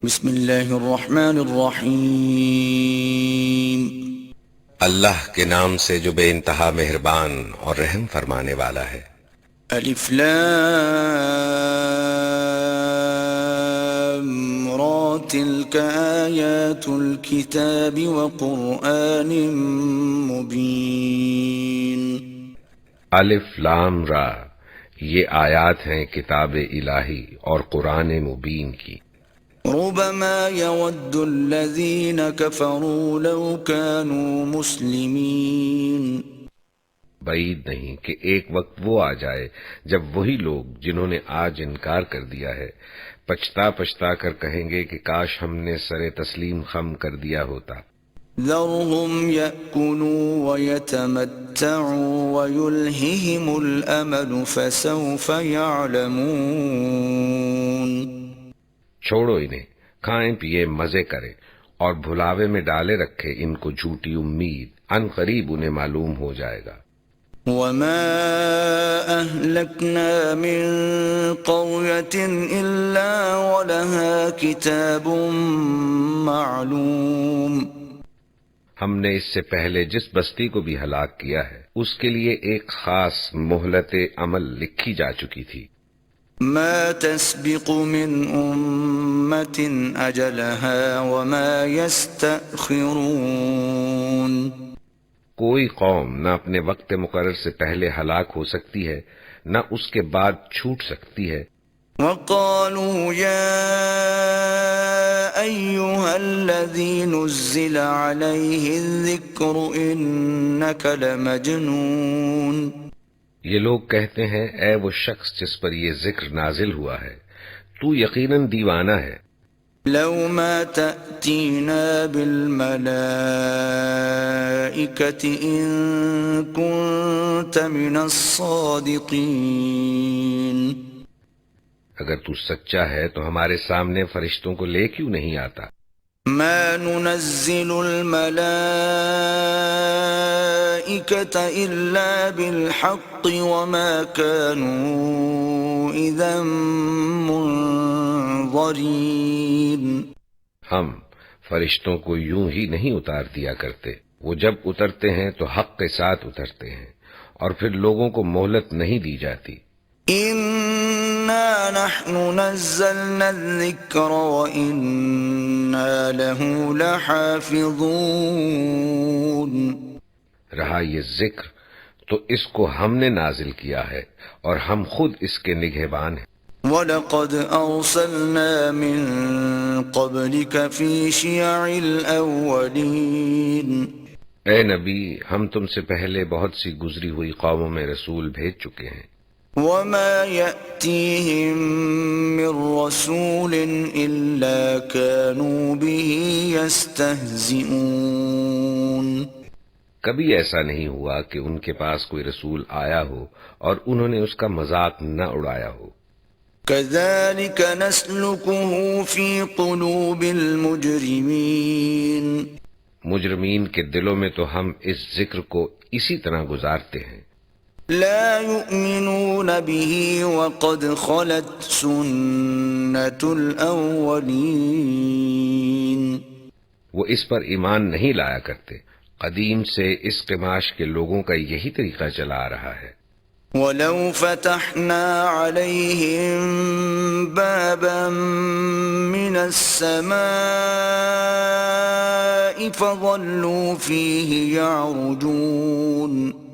بسم اللہ الرحمن الرحیم۔ اللہ کے نام سے جو بے انتہا مہربان اور رحم فرمانے والا ہے۔ الف لام را تلک آیات الکتاب وقرآن مبین۔ الف لام را، یہ آیات ہیں کتاب الہی اور قرآن مبین کی۔ ربما يود الذين كفروا لو كانوا مسلمين۔ بعید نہیں کہ ایک وقت وہ آ جائے جب وہی لوگ جنہوں نے آج انکار کر دیا ہے پچھتا پچھتا کر کہیں گے کہ کاش ہم نے سر تسلیم خم کر دیا ہوتا۔ ذرهم يأكلوا ويتمتعوا ويلههم الأمل فسوف يعلمون۔ چھوڑو انہیں، کھائیں پیئے مزے کریں اور بھلاوے میں ڈالے رکھے ان کو جھوٹی امید، ان قریب انہیں معلوم ہو جائے گا۔ وما أهلكنا من قرية إلا ولها كتاب معلوم۔ ہم نے اس سے پہلے جس بستی کو بھی ہلاک کیا ہے اس کے لیے ایک خاص مہلت عمل لکھی جا چکی تھی۔ ما تسبق من أمة أجلها وما يستأخرون۔ کوئی قوم نہ اپنے وقت مقرر سے پہلے ہلاک ہو سکتی ہے نہ اس کے بعد چھوٹ سکتی ہے۔ وقالوا يا أيها الذي نزل عليه الذكر إنك لمجنون۔ یہ لوگ کہتے ہیں اے وہ شخص جس پر یہ ذکر نازل ہوا ہے تو یقیناً دیوانہ ہے۔ لو ما تأتينا بالملائكة إن كنت من الصادقين۔ اگر تو سچا ہے تو ہمارے سامنے فرشتوں کو لے کیوں نہیں آتا؟ ما ننزل الملائكة إلا بالحق وما كانوا إذا منظرين۔ ہم فرشتوں کو یوں ہی نہیں اتار دیا کرتے، وہ جب اترتے ہیں تو حق کے ساتھ اترتے ہیں اور پھر لوگوں کو مہلت نہیں دی جاتی۔ إنا نحن نزلنا الذكر وإنا له لحافظون۔ رہا یہ ذکر تو اس کو ہم نے نازل کیا ہے اور ہم خود اس کے نگہبان ہیں۔ وَلَقَدْ أَرْسَلْنَا مِن قَبْلِكَ فِي شِيَعِ الْأَوَّلِينَ۔ اے نبی، ہم تم سے پہلے بہت سی گزری ہوئی قوموں میں رسول بھیج چکے ہیں۔ وَمَا يَأْتِيهِم مِّن رَّسُولٍ إِلَّا كَانُوا بِهِ يَسْتَهْزِئُونَ۔ کبھی ایسا نہیں ہوا کہ ان کے پاس کوئی رسول آیا ہو اور انہوں نے اس کا مذاق نہ اڑایا ہو۔ كَذَلِكَ نَسْلُكُهُ فِي قُلُوبِ الْمُجْرِمِينَ۔ مجرمین کے دلوں میں تو ہم اس ذکر کو اسی طرح گزارتے ہیں۔ لا يؤمنون به وقد خلت سنة الأولين۔ وہ اس پر ایمان نہیں لایا کرتے، قدیم سے اس قماش کے لوگوں کا یہی طریقہ چلا آ رہا ہے۔ وَلَوْ فَتَحْنَا عَلَيْهِمْ بَابًا مِّنَ السَّمَاءِ فَظَلُّوا فِيهِ يَعْرُجُونَ۔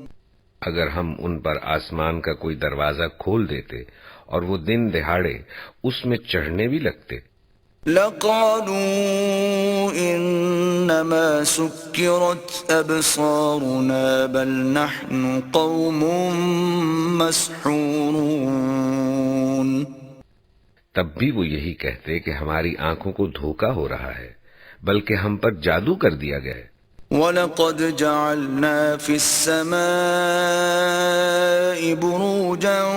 اگر ہم ان پر آسمان کا کوئی دروازہ کھول دیتے اور وہ دن دہاڑے اس میں چڑھنے بھی لگتے، لَقَالُوا إِنَّمَا سُكِّرَتْ أَبْصَارُنَا بَلْ نَحْنُ قَوْمٌ مَسْحُورُونَ۔ تب بھی وہ یہی کہتے کہ ہماری آنکھوں کو دھوکا ہو رہا ہے، بلکہ ہم پر جادو کر دیا گیا ہے۔ وَلَقَدْ جَعَلْنَا فِي السَّمَاءِ بُرُوجًا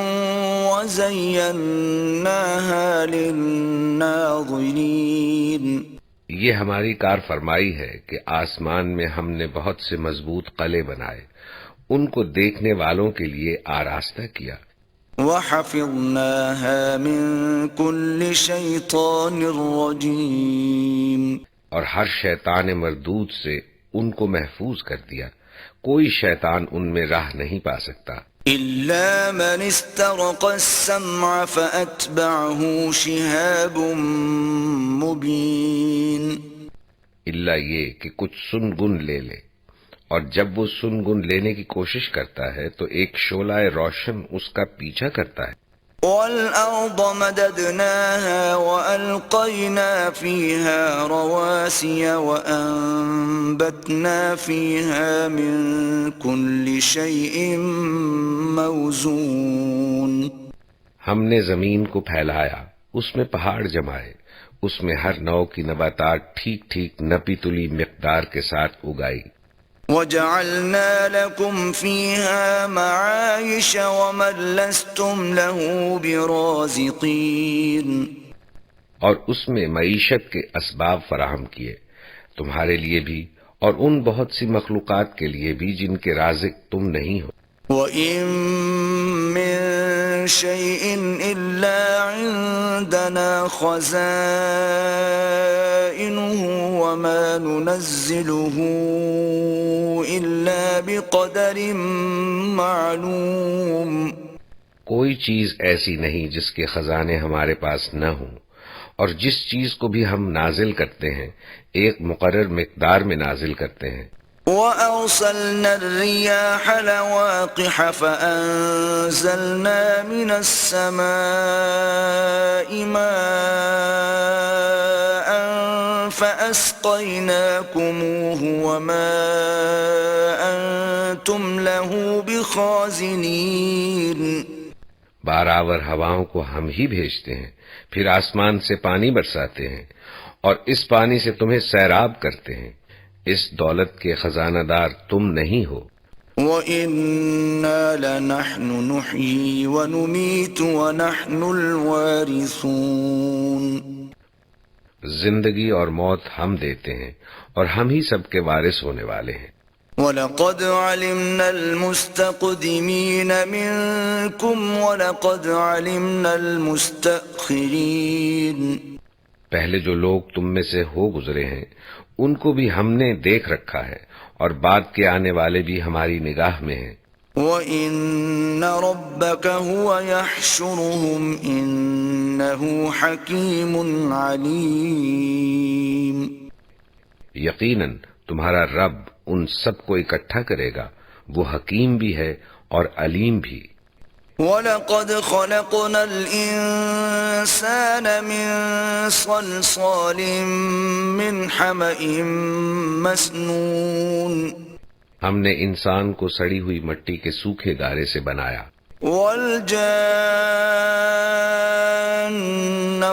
وَزَيَّنَّاهَا لِلنَّاظِرِينَ۔ یہ ہماری کار فرمائی ہے کہ آسمان میں ہم نے بہت سے مضبوط قلعے بنائے، ان کو دیکھنے والوں کے لیے آراستہ کیا۔ وحفظناها من كل شيطان رجيم اور ہر شیطان مردود سے ان کو محفوظ کر دیا، کوئی شیطان ان میں راہ نہیں پا سکتا، إلا من استرق السمع فأتبعه شهاب مبين الا یہ کہ کچھ سن گن لے لے، اور جب وہ سن گن لینے کی کوشش کرتا ہے تو ایک شعلہ روشن اس کا پیچھا کرتا ہے۔ والأرض مددناها وألقينا فيها رواسي وأنبتنا فيها من كل شيء موزون ہم نے زمین کو پھیلایا، اس میں پہاڑ جمائے، اس میں ہر نوع کی نباتات ٹھیک ٹھیک نپی تلی مقدار کے ساتھ اگائی، وجعلنا لكم فيها معايش ومن لستم له برازقين اور اس میں معیشت کے اسباب فراہم کیے تمہارے لیے بھی اور ان بہت سی مخلوقات کے لیے بھی جن کے رازق تم نہیں ہو۔ وَإِن مِّن شَيْءٍ إِلَّا عِندَنَا خَزَائِنُهُ وَمَا نُنَزِّلُهُ إِلَّا بِقَدَرٍ مَّعْلُومٍ کوئی چیز ایسی نہیں جس کے خزانے ہمارے پاس نہ ہوں، اور جس چیز کو بھی ہم نازل کرتے ہیں ایک مقرر مقدار میں نازل کرتے ہیں۔ وَأَرْسَلْنَا الرِّيَاحَ لَوَاقِحَ فَأَنزَلْنَا مِنَ السَّمَاءِ مَاءً فَأَسْقَيْنَاكُمُوهُ وَمَا أَنْتُمْ لَهُ بِخَازِنِينَ بارآور ہواؤں کو ہم ہی بھیجتے ہیں، پھر آسمان سے پانی برساتے ہیں اور اس پانی سے تمہیں سیراب کرتے ہیں، اس دولت کے خزانہ دار تم نہیں ہو۔ وَإِنَّا لَنَحْنُ نُحْيِي وَنُمِيتُ وَنَحْنُ الْوَارِثُونَ زندگی اور موت ہم دیتے ہیں اور ہم ہی سب کے وارث ہونے والے ہیں۔ وَلَقَدْ عَلِمْنَا الْمُسْتَقْدِمِينَ مِنْكُمْ وَلَقَدْ عَلِمْنَا الْمُسْتَأْخِرِينَ پہلے جو لوگ تم میں سے ہو گزرے ہیں ان کو بھی ہم نے دیکھ رکھا ہے، اور بعد کے آنے والے بھی ہماری نگاہ میں ہیں۔ وَإِنَّ رَبَّكَ هُوَ يَحْشُرُهُمْ إِنَّهُ حَكِيمٌ عَلِيمٌ یقیناً تمہارا رب ان سب کو اکٹھا کرے گا، وہ حکیم بھی ہے اور علیم بھی۔ وَلَقَدْ خَلَقْنَا الْإِنسَانَ مِنْ صَلْصَالٍ مِّنْ حَمَإٍ مَّسْنُونٍ ہم نے انسان کو سڑی ہوئی مٹی کے سوکھے گارے سے بنایا، وَالْجَانَّ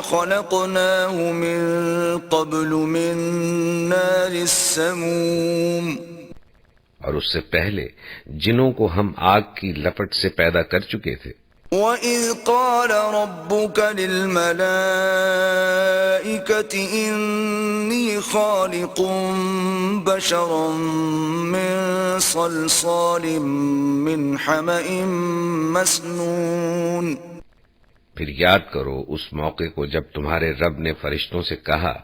خَلَقْنَاهُ مِن قَبْلُ مِن نَّارِ السَّمُومِ اور اس سے پہلے جنوں کو ہم آگ کی لپٹ سے پیدا کر چکے تھے۔ وَإِذْ قَالَ رَبُّكَ لِلْمَلَائِكَةِ إِنِّي خَالِقٌ بَشَرًا مِّن صَلْصَالٍ مِّنْ حَمَإٍ مَّسْنُونٍ پھر یاد کرو اس موقع کو جب تمہارے رب نے فرشتوں سے کہا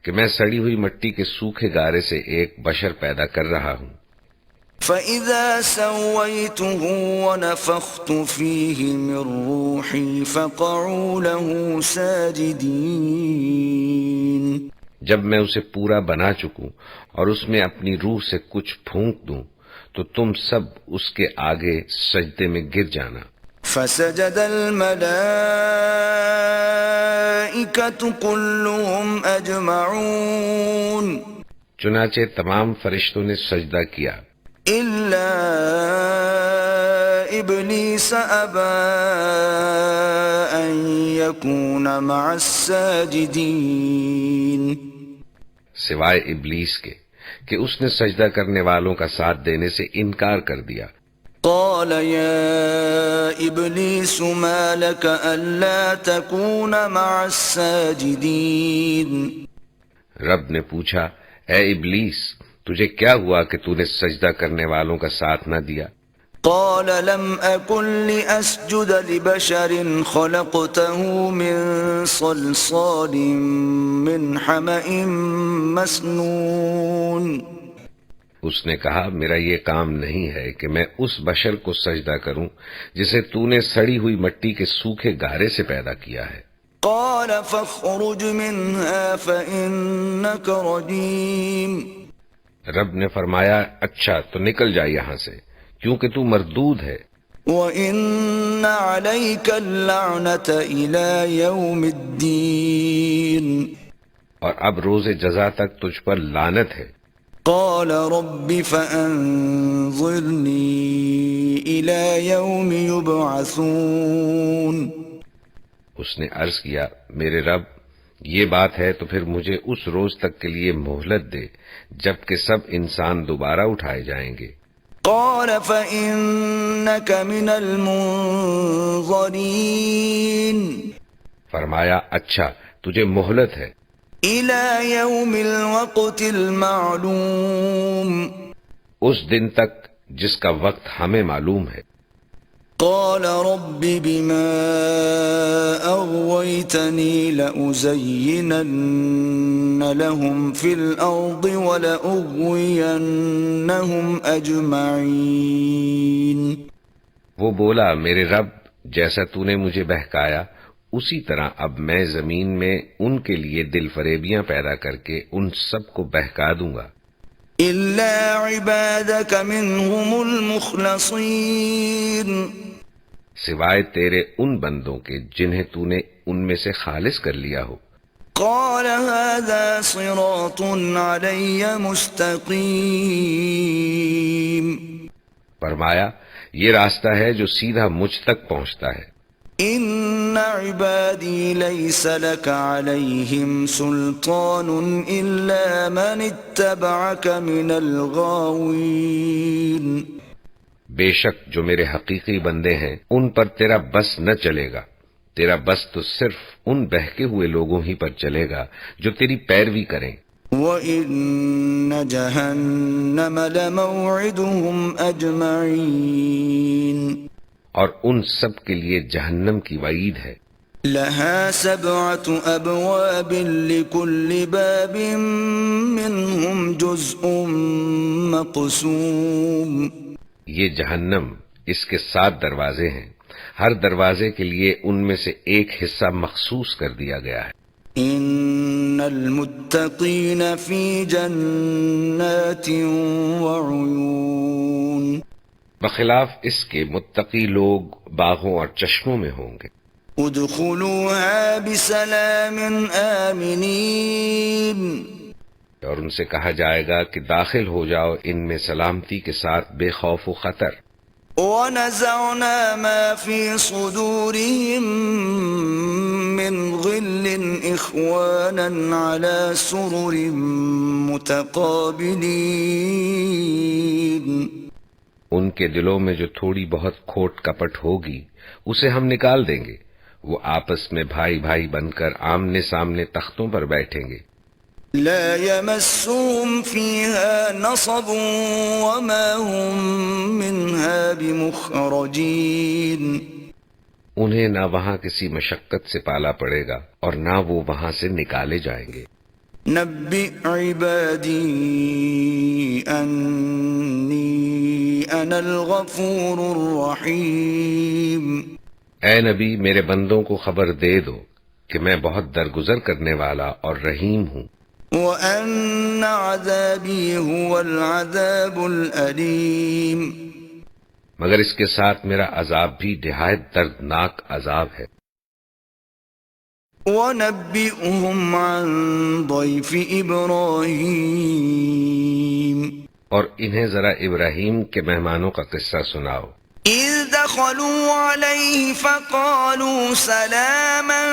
کہ میں سڑی ہوئی مٹی کے سوکھے گارے سے ایک بشر پیدا کر رہا ہوں۔ فَإِذَا سَوَّيْتُهُ وَنَفَخْتُ فِيهِ مِن رُّوحِي فَقَعُوا لَهُ سَاجِدِينَ جب میں اسے پورا بنا چکوں اور اس میں اپنی روح سے کچھ پھونک دوں تو تم سب اس کے آگے سجدے میں گر جانا۔ فَسَجَدَ الْمَلَائِكَةُ كُلُّهُمْ أَجْمَعُونَ چنانچہ تمام فرشتوں نے سجدہ کیا إِلَّا إِبْلِيسَ أَبَى أَن يَكُونَ مَعَ السَّاجِدِينَ سوائے ابلیس کے کہ اس نے سجدہ کرنے والوں کا ساتھ دینے سے انکار کر دیا۔ قَالَ يَا إِبْلِيسُ مَا لَكَ أَلَّا تَكُونَ مَعَ السَّاجِدِينَ رب نے پوچھا، اے ابلیس، تجھے کیا ہوا کہ تو نے سجدہ کرنے والوں کا ساتھ نہ دیا؟ قال لم أكن لأسجد لبشر خلقته من صلصال من حمأ مسنون. اس نے کہا میرا یہ کام نہیں ہے کہ میں اس بشر کو سجدہ کروں جسے تو نے سڑی ہوئی مٹی کے سوکھے گارے سے پیدا کیا ہے. قال فاخرج منها فإنك رجيم. رب نے فرمایا اچھا تو نکل جا یہاں سے کیونکہ تو مردود ہے. وَإِنَّ عَلَيْكَ اللَّعْنَةَ إِلَى يَوْمِ الدِّينِ. اور اب روز جزا تک تجھ پر لعنت ہے. قال رب فأنظرني إلى يوم يبعثون. اس نے عرض کیا میرے رب یہ بات ہے تو پھر مجھے اس روز تک کے لیے مہلت دے جب کہ سب انسان دوبارہ اٹھائے جائیں گے. قال فإنك من المنظرين. فرمایا اچھا تجھے مہلت ہے إلى يوم الوقت المعلوم. اس دن تک جس کا وقت ہمیں معلوم ہے. قال رب بما أغويتني لأزينن لهم في الأرض ولأغوينهم أجمعين. وہ بولا میرے رب جیسا تو نے مجھے بہکایا اسی طرح اب میں زمین میں ان کے لیے دل فریبیاں پیدا کر کے ان سب کو بہکا دوں گا. إلا عبادك منهم المخلصين. سوائے تیرے ان بندوں کے جنہیں تو نے ان میں سے خالص کر لیا ہو. قال هذا صراط علي مستقيم. فرمایا یہ راستہ ہے جو سیدھا مجھ تک پہنچتا ہے. إن عبادي ليس لك عليهم سلطان إلا من اتبعك من الغاوين. بے شک جو میرے حقیقی بندے ہیں ان پر تیرا بس نہ چلے گا. تیرا بس تو صرف ان بہکے ہوئے لوگوں ہی پر چلے گا جو تیری پیروی کریں. وَإِنَّ جَهَنَّمَ لَمَوْعِدُهُمْ أَجْمَعِينَ. اور ان سب کے لیے جہنم کی وعید ہے. لَهَا 7 أَبْوَابٍ لِكُلِّ بَابٍ مِّنْهُمْ جُزْءٌ مَّقْسُومٌ. یہ جہنم اس کے 7 دروازے ہیں. ہر دروازے کے لیے ان میں سے ایک حصہ مخصوص کر دیا گیا ہے. ان المتقین فی جنات وعیون. بخلاف اس کے متقی لوگ باغوں اور چشموں میں ہوں گے. ادخلوها بسلام آمنین. اور ان سے کہا جائے گا کہ داخل ہو جاؤ ان میں سلامتی کے ساتھ بے خوف و خطر. وَنَزَعْنَا مَا فِي صُدُورِهِم مِّنْ غِلٍّ إِخْوَانًا عَلَى سُرُرٍ مُتَقَابِلِينَ. ان کے دلوں میں جو تھوڑی بہت کھوٹ کپٹ ہوگی اسے ہم نکال دیں گے. وہ آپس میں بھائی بھائی بن کر آمنے سامنے تختوں پر بیٹھیں گے. لا يمسهم فيها نصب وما هم منها بمخرجين. انہیں نہ وہاں کسی مشقت سے پالا پڑے گا اور نہ وہ وہاں سے نکالے جائیں گے. نبئ عبادی انی انا الغفور الرحیم. اے نبی میرے بندوں کو خبر دے دو کہ میں بہت درگزر کرنے والا اور رحیم ہوں. وَأَنَّ عَذَابِي هُوَ الْعَذَابُ الْأَلِيمُ. مگر اس کے ساتھ میرا عذاب بھی نہایت دردناک عذاب ہے. وَنَبِّئْهُمْ عَنْ ضَيْفِ إِبْرَاهِيمَ. اور انہیں ذرا ابراہیم کے مہمانوں کا قصہ سناؤ. إِذْ دَخَلُوا عَلَيْهِ فَقَالُوا سَلَامًا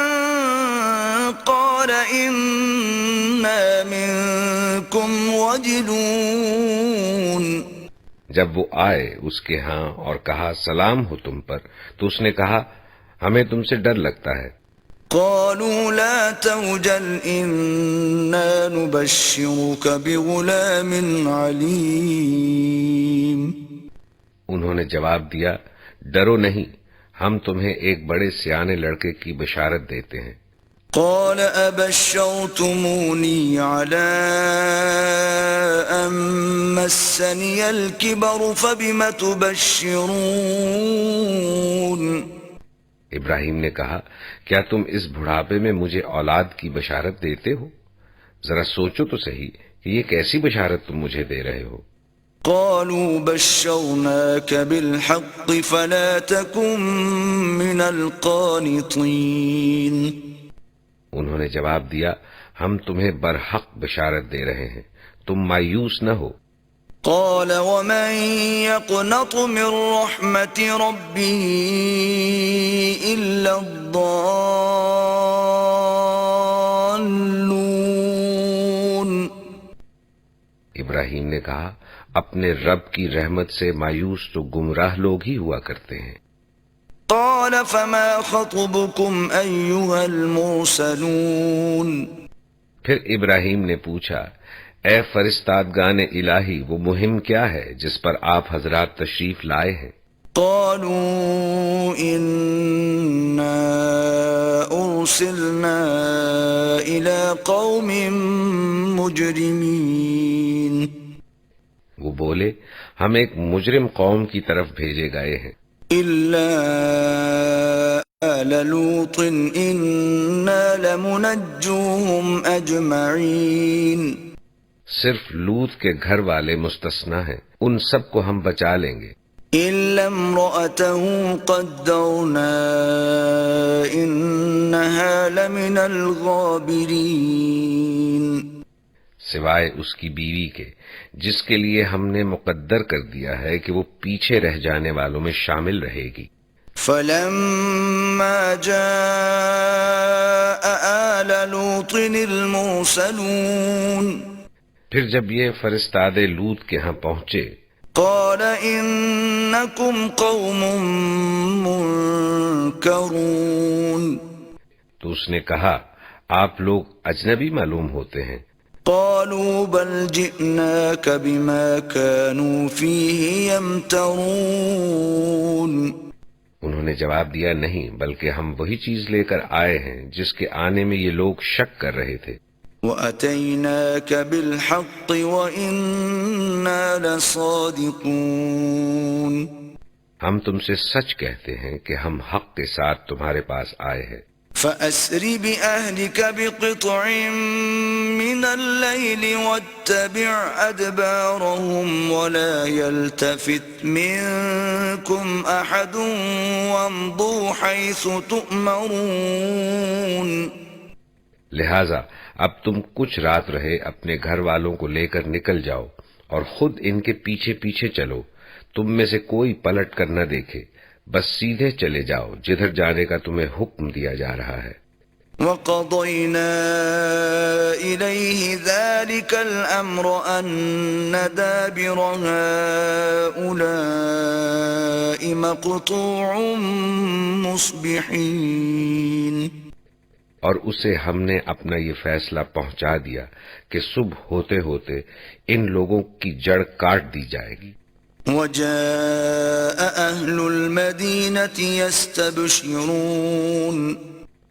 قَالَ إِنَّا مِنكُمْ وَجِلُونَ. جب وہ آئے اس کے ہاں اور کہا سلام ہو تم پر تو اس نے کہا ہمیں تم سے ڈر لگتا ہے. قالوا لا توجل إنا نبشرك بغلام عليم. انہوں نے جواب دیا، ڈرو نہیں، ہم تمہیں ایک بڑے سیانے لڑکے کی بشارت دیتے ہیں۔ قال أبشرتموني على أن مسني الكبر فبم تبشرون؟ ابراہیم نے کہا، کیا تم اس بڑھاپے میں مجھے اولاد کی بشارت دیتے ہو؟ ذرا سوچو تو صحیح کہ یہ کیسی بشارت تم مجھے دے رہے ہو؟ قالوا بشرناك بالحق فلا تكن من القانطين۔ انہوں نے جواب دیا، ہم تمہیں برحق بشارت دے رہے ہیں، تم مایوس نہ ہو۔ قال ومن يقنط من رحمة ربه إلا الضالون؟ ابراہیم نے کہا، اپنے رب کی رحمت سے مایوس تو گمراہ لوگ ہی ہوا کرتے ہیں۔ قال فما خطبكم أيها المرسلون؟ پھر ابراہیم نے پوچھا، اے فرستادگان الہی، وہ مہم کیا ہے جس پر آپ حضرات تشریف لائے ہیں؟ قالوا إنا أرسلنا إلى قوم مجرمين۔ وہ بولے، ہم ایک مجرم قوم کی طرف بھیجے گئے ہیں۔ إلا آل لوط إنا لمنجوهم أجمعين۔ صرف لوط کے گھر والے مستثنا ہیں، ان سب کو ہم بچا لیں گے۔ إلا امرأته قدرنا إنها لمن الغابرين۔ سوائے اس کی بیوی کے جس کے لیے ہم نے مقدر کر دیا ہے کہ وہ پیچھے رہ جانے والوں میں شامل رہے گی۔ فلما جاء آل لوط المرسلون، پھر جب یہ فرستاد لوط کے ہاں پہنچے، قال إنكم قوم منكرون، تو اس نے کہا، آپ لوگ اجنبی معلوم ہوتے ہیں۔ قالوا بل جئناك بما كانوا فيه يمترون، انہوں نے جواب دیا، نہیں، بلکہ ہم وہی چیز لے کر آئے ہیں جس کے آنے میں یہ لوگ شک کر رہے تھے۔ وَأَتَيْنَاكَ بِالْحَقِّ وَإِنَّا لَصَادِقُونَ، ہم تم سے سچ کہتے ہیں کہ ہم حق کے ساتھ تمہارے پاس آئے ہیں۔ فَأَسْرِ بِأَهْلِكَ بِقِطْعٍ مِّنَ اللَّيْلِ وَاتَّبِعْ أَدْبَارَهُمْ وَلَا يَلْتَفِتْ مِنكُمْ أَحَدٌ وَامْضُوا حَيْثُ تُؤْمَرُونَ۔ لہذا اب تم کچھ رات رہے اپنے گھر والوں کو لے کر نکل جاؤ اور خود ان کے پیچھے پیچھے چلو، تم میں سے کوئی پلٹ کر نہ دیکھے، بس سیدھے چلے جاؤ جدھر جانے کا تمہیں حکم دیا جا رہا ہے۔ وَقَضَيْنَا إِلَيْهِ ذَلِكَ الْأَمْرَ أَنَّ دَابِرَ هَٰؤُلَاءِ مَقْطُوعٌ مُصْبِحِينَ، اور اسے ہم نے اپنا یہ فیصلہ پہنچا دیا کہ صبح ہوتے ہوتے ان لوگوں کی جڑ کاٹ دی جائے گی۔ وَجَاءَ أَهْلُ الْمَدِينَةِ يَسْتَبْشِرُونَ،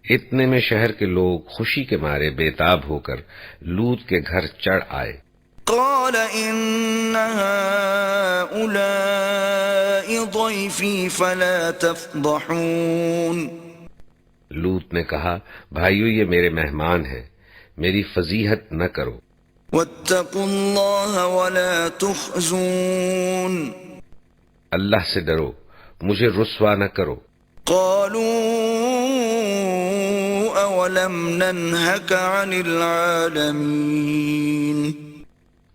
اتنے میں شہر کے لوگ خوشی کے مارے بےتاب ہو کر لوط کے گھر چڑھ آئے۔ قَالَ إِنَّ هَٰؤُلَاءِ ضَيْفِي فَلَا تَفْضَحُونِ، لوط نے کہا، بھائیو یہ میرے مہمان ہیں، میری فضیحت نہ کرو۔ وَاتَّقُوا اللَّهَ وَلَا تُخْزُونِ، اللہ سے ڈرو، مجھے رسوا نہ کرو۔ قَالُوا أَوَلَمْ نَنْهَكَ عَنِ الْعَالَمِينَ،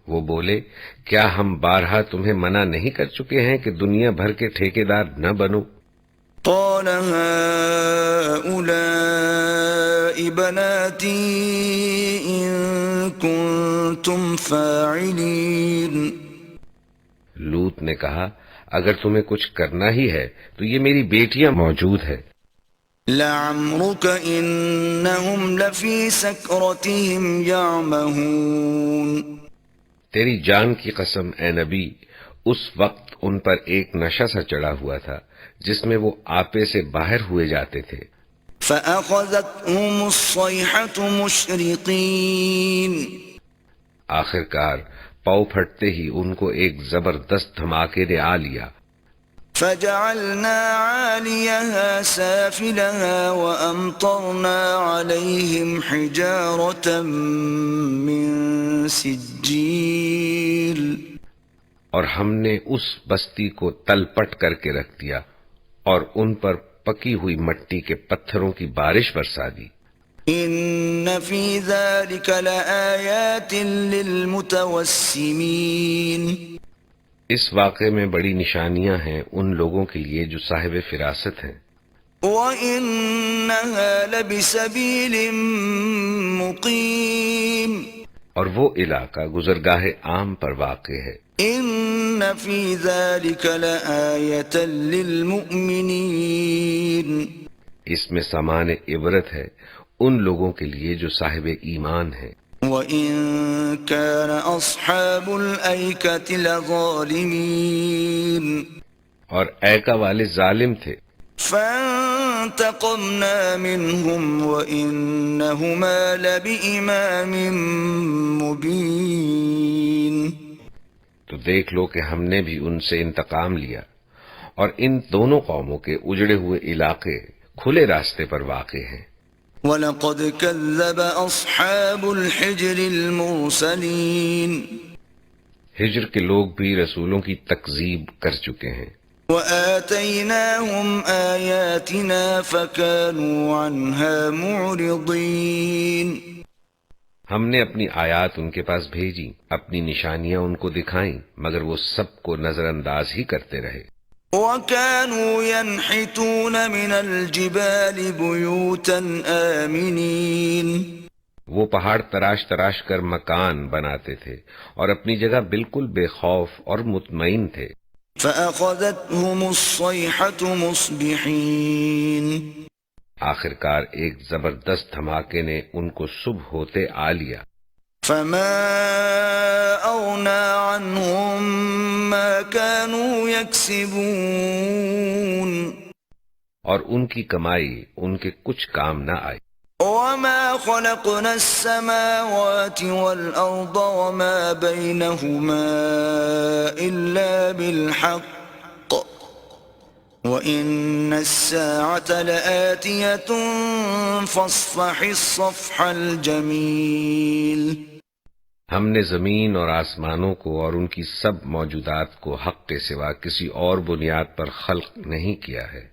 وہ بولے، کیا ہم بارہا تمہیں منع نہیں کر چکے ہیں کہ دنیا بھر کے ٹھیکیدار نہ بنو؟ قَالَ هَٰؤُلَاءِ بَنَاتِي إِن كُنتُمْ فَاعِلِينَ، لوط نے کہا، اگر تمہیں کچھ کرنا ہی ہے تو یہ میری بیٹیاں موجود ہیں۔ لَعَمْرُكَ إِنَّهُمْ لَفِي سَكْرَتِهِمْ يَعْمَهُونَ، تیری جان کی قسم اے نبی، اس وقت ان پر ایک نشہ سا چڑھا ہوا تھا جس میں وہ آپے سے باہر ہوئے جاتے تھے۔ فَأَخَذَتْهُمُ الصَّيْحَةُ مُشْرِقِينَ، آخر کار پاؤ پھٹتے ہی ان کو ایک زبردست دھماکے نے آ لیا۔ فَجَعَلْنَا عَالِيَهَا سَافِلَهَا وَأَمْطَرْنَا عَلَيْهِمْ حِجَارَةً مِّن سِجِّيلٍ، اور ہم نے اس بستی کو تل پٹ کر کے رکھ دیا اور ان پر پکی ہوئی مٹی کے پتھروں کی بارش برسا دی۔ إِنَّ فِي ذَلِكَ لَآيَاتٍ لِّلْمُتَوَسِّمِينَ، اس واقعے میں بڑی نشانیاں ہیں ان لوگوں کے لیے جو صاحب فراست ہیں۔ وَإِنَّهَا لَبِسَبِيلٍ مُقِيمٍ، اور وہ علاقہ گزرگاہ عام پر واقع ہے۔ إِنَّ فِي ذَلِكَ لَآيَةً لِّلْمُؤْمِنِينَ، اس میں سامان عبرت ہے ان لوگوں کے لیے جو صاحب ایمان ہیں۔ وَإِن كَانَ أَصْحَابُ الْأَيْكَةِ لَظَالِمِينَ، اور ایکا والے ظالم تھے، فَانتَقَمْنَا مِنْهُمْ وَإِنَّهُمَا لَبِإِمَامٍ مُبِينٍ، تو دیکھ لو کہ ہم نے بھی ان سے انتقام لیا، اور ان دونوں قوموں کے اجڑے ہوئے علاقے کھلے راستے پر واقع ہیں۔ وَلَقَدْ كَذَّبَ أَصْحَابُ الْحِجْرِ الْمُرْسَلِينَ، ہجر کے لوگ بھی رسولوں کی تکذیب کر چکے ہیں۔ وَآتَيْنَاهُمْ آيَاتِنَا فَكَانُوا عَنْهَا مُعْرِضِينَ، ہم نے اپنی آیات ان کے پاس بھیجی، اپنی نشانیاں ان کو دکھائیں، مگر وہ سب کو نظر انداز ہی کرتے رہے۔ وَكَانُوا يَنْحِتُونَ مِنَ الْجِبَالِ بُيُوتًا آمِنِينَ، وہ پہاڑ تراش تراش کر مکان بناتے تھے اور اپنی جگہ بالکل بے خوف اور مطمئن تھے۔ فَأَخَذَتْهُمُ الصَّيْحَةُ مُصْبِحِينَ، آخر کار ایک زبردست دھماکے نے ان کو صبح ہوتے آ لیا۔ فَمَا أَغْنَىٰ عَنْهُم مَّا كَانُوا يَكْسِبُونَ، اور ان کی کمائی ان کے کچھ کام نہ آئی۔ وَمَا خَلَقْنَا السَّمَاوَاتِ وَالْأَرْضَ وَمَا بَيْنَهُمَا إِلَّا بِالْحَقِّ وَإِنَّ السَّاعَةَ لَآتِيَةٌ فَاصْفَحِ الصَّفْحَ الْجَمِيلَ، ہم نے زمین اور آسمانوں کو اور ان کی سب موجودات کو حق کے سوا کسی اور بنیاد پر خلق نہیں کیا ہے،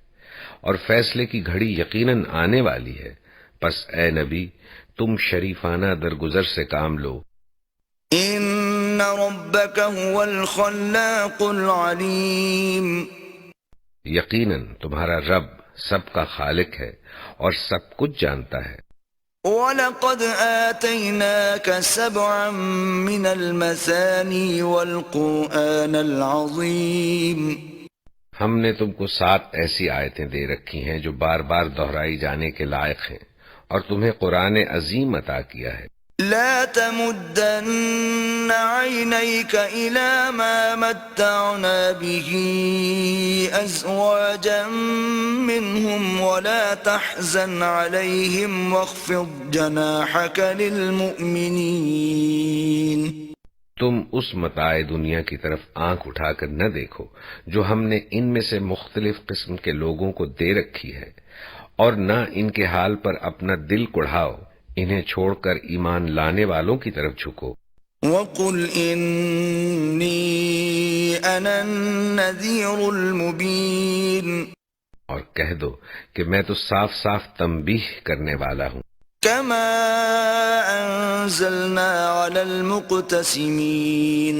اور فیصلے کی گھڑی یقیناً آنے والی ہے، پس اے نبی تم شریفانہ درگزر سے کام لو۔ إِنَّ رَبَّكَ هُوَ الْخَلَّاقُ الْعَلِيمُ، یقیناً تمہارا رب سب کا خالق ہے اور سب کچھ جانتا ہے۔ وَلَقَدْ آتَيْنَاكَ سَبْعًا مِّنَ الْمَثَانِي وَالْقُرْآنَ الْعَظِيمَ، ہم نے تم کو 7 ایسی آیتیں دے رکھی ہیں جو بار بار دہرائی جانے کے لائق ہیں، اور تمہیں قرآن عظیم عطا کیا ہے۔ لا تمدن عينيك إلى ما متعنا به أزواجا منهم ولا تحزن عليهم واخفض جناحك للمؤمنين، تم اس متاع دنیا کی طرف آنکھ اٹھا کر نہ دیکھو جو ہم نے ان میں سے مختلف قسم کے لوگوں کو دے رکھی ہے، اور نہ ان کے حال پر اپنا دل کڑھاؤ، انہیں چھوڑ کر ایمان لانے والوں کی طرف جھکو۔ وَقُلْ إِنِّي أَنَا النَّذِيرُ الْمُبِينُ، اور کہہ دو کہ میں تو صاف صاف تنبیہ کرنے والا ہوں۔ كَمَا أَنزَلْنَا عَلَى الْمُقْتَسِمِينَ،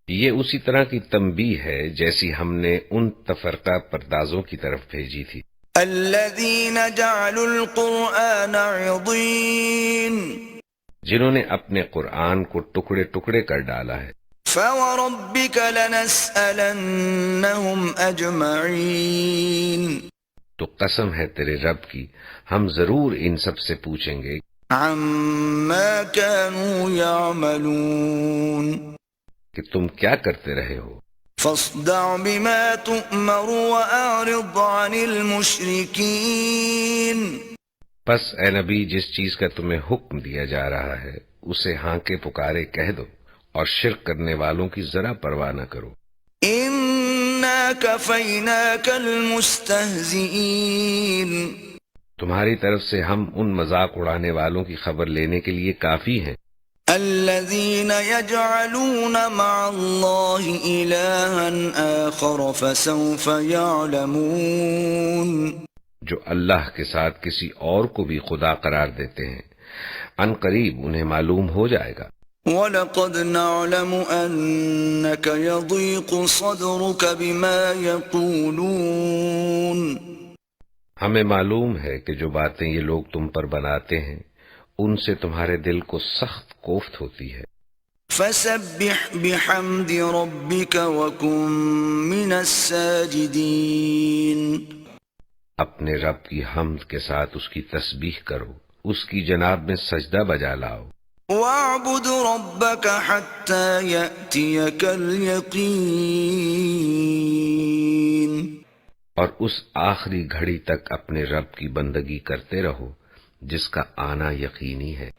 یہ اسی طرح کی تنبیہ ہے جیسی ہم نے ان تفرقہ پردازوں کی طرف بھیجی تھی۔ الذين جعلوا القرآن عضين، جنہوں نے اپنے قرآن کو ٹکڑے ٹکڑے کر ڈالا ہے۔ فوربك لنسألنهم أجمعين، تو قسم ہے تیرے رب کی ہم ضرور ان سب سے پوچھیں گے عما كانوا يعملون، کہ تم کیا کرتے رہے ہو۔ فاصدع بما تؤمر وأعرض عن المشركين پس اے نبی جس چیز کا تمہیں حکم دیا جا رہا ہے اسے ہاں کے پکارے کہہ دو اور شرک کرنے والوں کی ذرا پرواہ نہ کرو۔ إنا كفيناك المستهزئين تمہاری طرف سے ہم ان مذاق اڑانے والوں کی خبر لینے کے لیے کافی ہیں، الذين يجعلون مع الله إلها آخر فسوف يعلمون جو اللہ کے ساتھ کسی اور کو بھی خدا قرار دیتے ہیں، ان قریب انہیں معلوم ہو جائے گا۔ وَلَقَدْ نَعْلَمُ أَنَّكَ يَضِيقُ صَدْرُكَ بِمَا يَقُولُونَ ہمیں معلوم ہے کہ جو باتیں یہ لوگ تم پر بناتے ہیں ان سے تمہارے دل کو سخت کوفت ہوتی ہے۔ فَسَبِّحْ بِحَمْدِ رَبِّكَ وَكُن مِّنَ السَّاجِدِينَ اپنے رب کی حمد کے ساتھ اس کی تسبیح کرو، اس کی جناب میں سجدہ بجا لاؤ۔ وَاعْبُدْ رَبَّكَ حَتَّى يَأْتِيَكَ الْيَقِينُ اور اس آخری گھڑی تک اپنے رب کی بندگی کرتے رہو جس کا آنا یقینی ہے۔